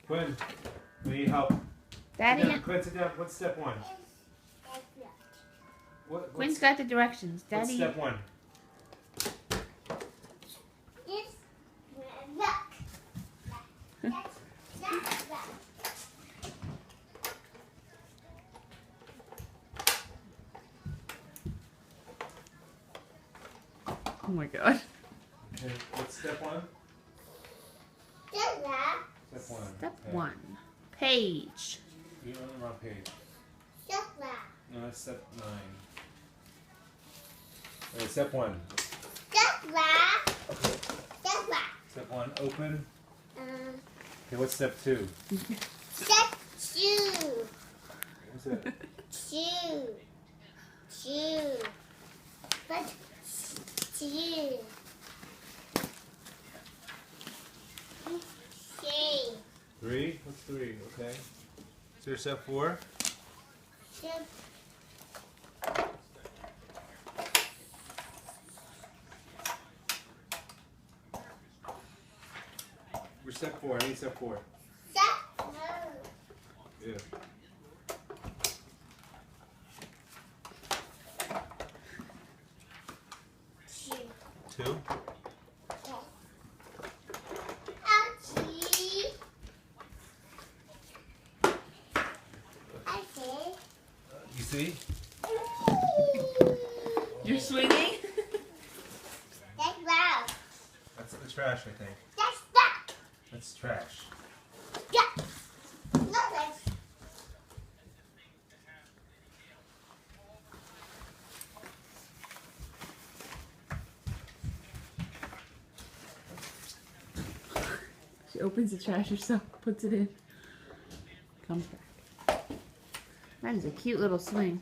Quinn, we need help. Daddy. Sit down. Quinn, sit down. What's step one? Quinn's got the directions. Daddy. What's step one? Oh my god. Okay, what's step one? Step one. Step okay. 1. Page. You're on the wrong page. No, that's step 9. Okay, step 1. Step 1, open. Okay, what's step 2? What's that? Three? What's 3? Okay. Is there step 4? Where's step 4? I need step 4. Yeah. 2? You see? You're swinging? That's the trash, I think. That's trash. She opens the trash herself, puts it in, comes back. That is a cute little swing.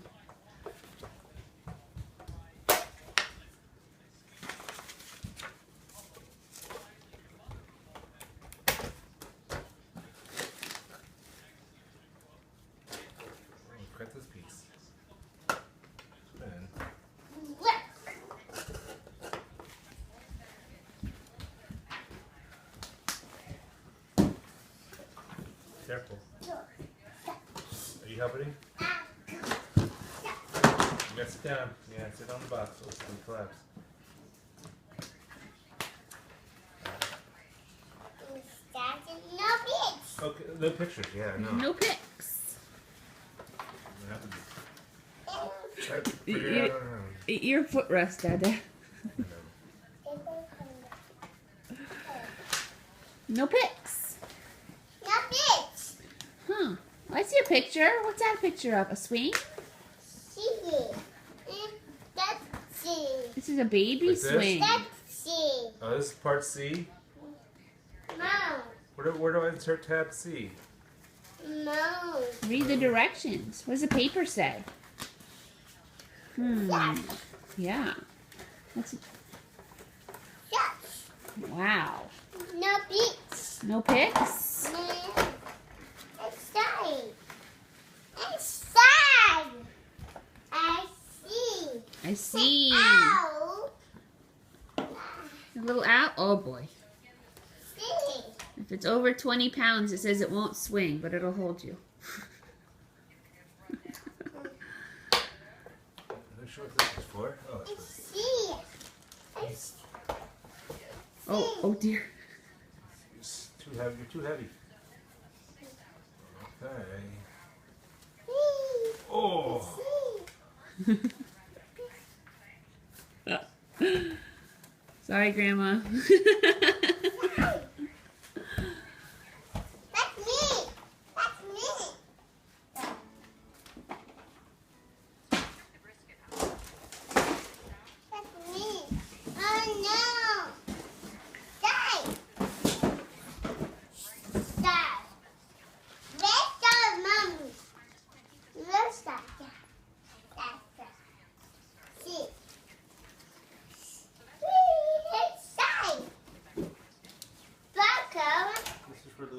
Cut this piece. Spin. Careful. Are you helping? You gotta sit down. Yeah, sit on the box so it's gonna collapse. Okay, no pictures. Yeah, no. No pics. Try to figure it out. Eat your footrest, Dada. No pics. Huh. I see a picture. What's that a picture of? A swing? This is a baby Like this? swing. Oh, this is part C? Where do I insert tab C? Read the directions. What does the paper say? Yeah. That's wow. No pics? I see. A little out? Oh boy. If it's over 20 pounds, it says it won't swing, but it'll hold you. I'm not sure what this is for. Oh, it's Oh dear. It's too heavy. You're too heavy. Okay. Oh! Sorry, Grandma.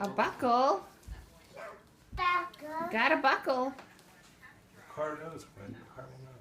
A buckle? Got a buckle. Car knows, Quinn. Car will know.